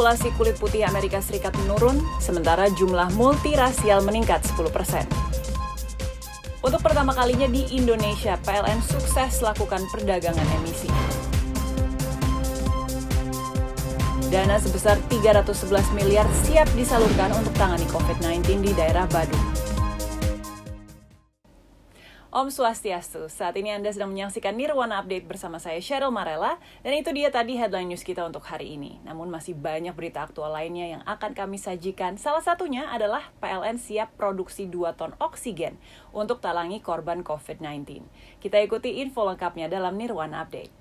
Populasi kulit putih Amerika Serikat menurun, sementara jumlah multirasial meningkat 10%. Untuk pertama kalinya di Indonesia, PLN sukses lakukan perdagangan emisi. Dana sebesar 311 miliar siap disalurkan untuk tangani COVID-19 di daerah Badung. Om Swastiastu, saat ini Anda sedang menyaksikan Nirwana Update bersama saya Cheryl Marella, dan itu dia tadi headline news kita untuk hari ini. Namun masih banyak berita aktual lainnya yang akan kami sajikan. Salah satunya adalah PLN siap produksi 2 ton oksigen untuk talangi korban COVID-19. Kita ikuti info lengkapnya dalam Nirwana Update.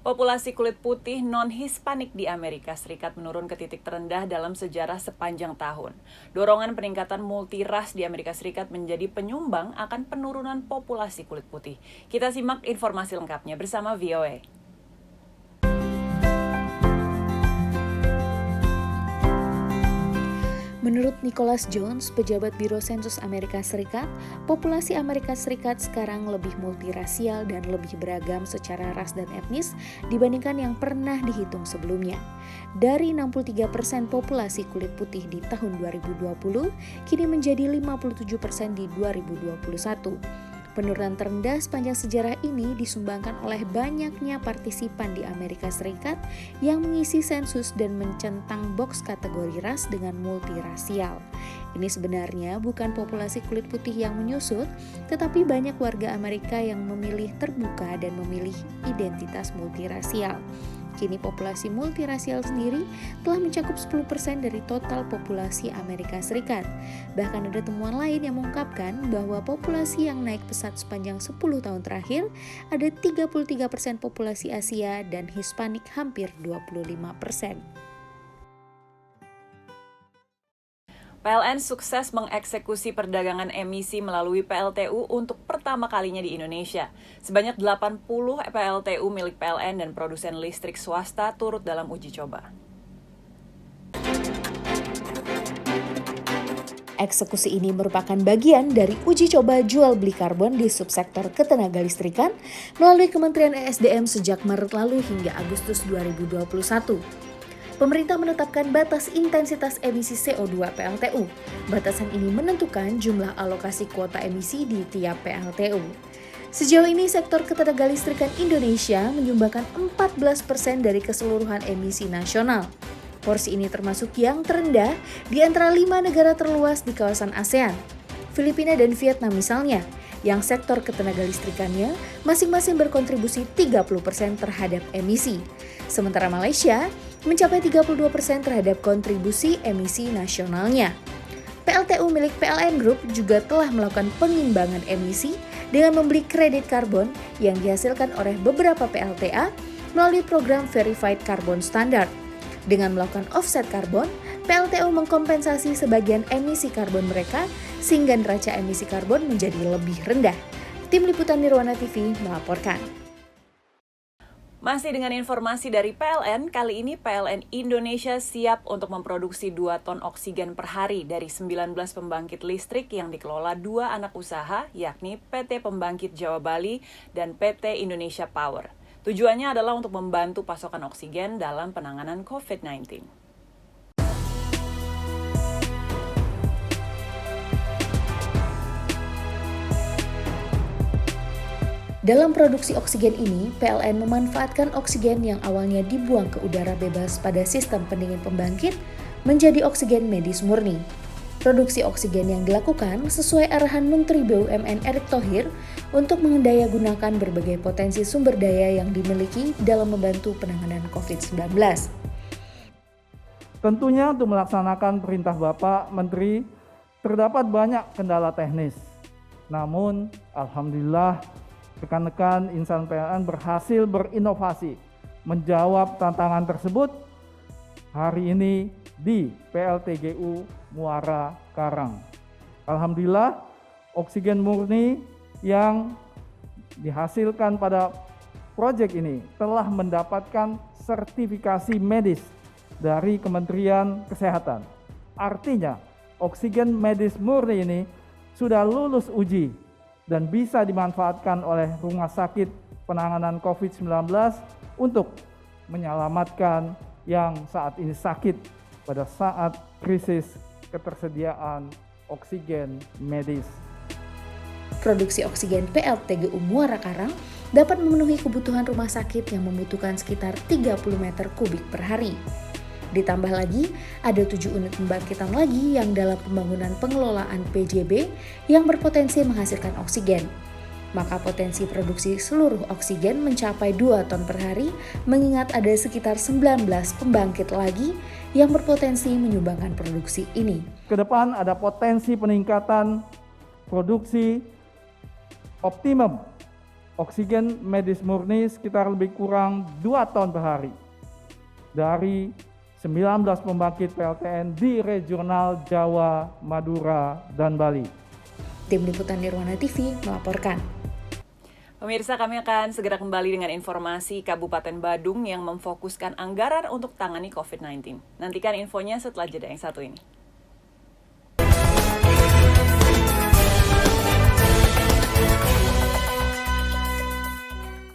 Populasi kulit putih non-Hispanik di Amerika Serikat menurun ke titik terendah dalam sejarah sepanjang tahun. Dorongan peningkatan multiras di Amerika Serikat menjadi penyumbang akan penurunan populasi kulit putih. Kita simak informasi lengkapnya bersama VOA. Menurut Nicholas Jones, pejabat Biro Sensus Amerika Serikat, populasi Amerika Serikat sekarang lebih multirasial dan lebih beragam secara ras dan etnis dibandingkan yang pernah dihitung sebelumnya. Dari 63% populasi kulit putih di tahun 2020, kini menjadi 57% di 2021. Penurunan terendah sepanjang sejarah ini disumbangkan oleh banyaknya partisipan di Amerika Serikat yang mengisi sensus dan mencentang boks kategori ras dengan multirasial. Ini sebenarnya bukan populasi kulit putih yang menyusut, tetapi banyak warga Amerika yang memilih terbuka dan memilih identitas multirasial. Kini populasi multirasial sendiri telah mencakup 10% dari total populasi Amerika Serikat. Bahkan ada temuan lain yang mengungkapkan bahwa populasi yang naik pesat sepanjang 10 tahun terakhir ada 33% populasi Asia dan Hispanik hampir 25%. PLN sukses mengeksekusi perdagangan emisi melalui PLTU untuk pertama kalinya di Indonesia. Sebanyak 80 PLTU milik PLN dan produsen listrik swasta turut dalam uji coba. Eksekusi ini merupakan bagian dari uji coba jual beli karbon di subsektor ketenagalistrikan melalui Kementerian ESDM sejak Maret lalu hingga Agustus 2021. Pemerintah menetapkan batas intensitas emisi CO2 PLTU. Batasan ini menentukan jumlah alokasi kuota emisi di tiap PLTU. Sejauh ini sektor ketenagalistrikan Indonesia menyumbangkan 14% dari keseluruhan emisi nasional. Porsi ini termasuk yang terendah di antara 5 negara terluas di kawasan ASEAN, Filipina dan Vietnam misalnya, yang sektor ketenagalistrikannya masing-masing berkontribusi 30% terhadap emisi. Sementara Malaysia mencapai 32% terhadap kontribusi emisi nasionalnya. PLTU milik PLN Group juga telah melakukan pengimbangan emisi dengan membeli kredit karbon yang dihasilkan oleh beberapa PLTA melalui program Verified Carbon Standard. Dengan melakukan offset karbon, PLTU mengkompensasi sebagian emisi karbon mereka sehingga neraca emisi karbon menjadi lebih rendah. Tim Liputan Nirwana TV melaporkan. Masih dengan informasi dari PLN, kali ini PLN Indonesia siap untuk memproduksi 2 ton oksigen per hari dari 19 pembangkit listrik yang dikelola 2 anak usaha, yakni PT Pembangkit Jawa Bali dan PT Indonesia Power. Tujuannya adalah untuk membantu pasokan oksigen dalam penanganan COVID-19. Dalam produksi oksigen ini, PLN memanfaatkan oksigen yang awalnya dibuang ke udara bebas pada sistem pendingin pembangkit menjadi oksigen medis murni. Produksi oksigen yang dilakukan sesuai arahan Menteri BUMN Erick Thohir untuk mengendayagunakan berbagai potensi sumber daya yang dimiliki dalam membantu penanganan COVID-19. Tentunya untuk melaksanakan perintah Bapak Menteri terdapat banyak kendala teknis. Namun, alhamdulillah rekan-rekan insan PLN berhasil berinovasi menjawab tantangan tersebut hari ini di PLTGU Muara Karang. Alhamdulillah, oksigen murni yang dihasilkan pada proyek ini telah mendapatkan sertifikasi medis dari Kementerian Kesehatan. Artinya, oksigen medis murni ini sudah lulus uji dan bisa dimanfaatkan oleh rumah sakit penanganan COVID-19 untuk menyelamatkan yang saat ini sakit pada saat krisis ketersediaan oksigen medis. Produksi oksigen PLTGU Muara Karang dapat memenuhi kebutuhan rumah sakit yang membutuhkan sekitar 30 meter kubik per hari. Ditambah lagi, ada 7 unit pembangkitan lagi yang dalam pembangunan pengelolaan PJB yang berpotensi menghasilkan oksigen. Maka potensi produksi seluruh oksigen mencapai 2 ton per hari, mengingat ada sekitar 19 pembangkit lagi yang berpotensi menyumbangkan produksi ini. Kedepan ada potensi peningkatan produksi optimum oksigen medis murni sekitar lebih kurang 2 ton per hari dari 19 pembangkit PLTN di regional Jawa, Madura, dan Bali. Tim Liputan Nirwana TV melaporkan. Pemirsa, kami akan segera kembali dengan informasi Kabupaten Badung yang memfokuskan anggaran untuk tangani COVID-19. Nantikan infonya setelah jeda yang satu ini.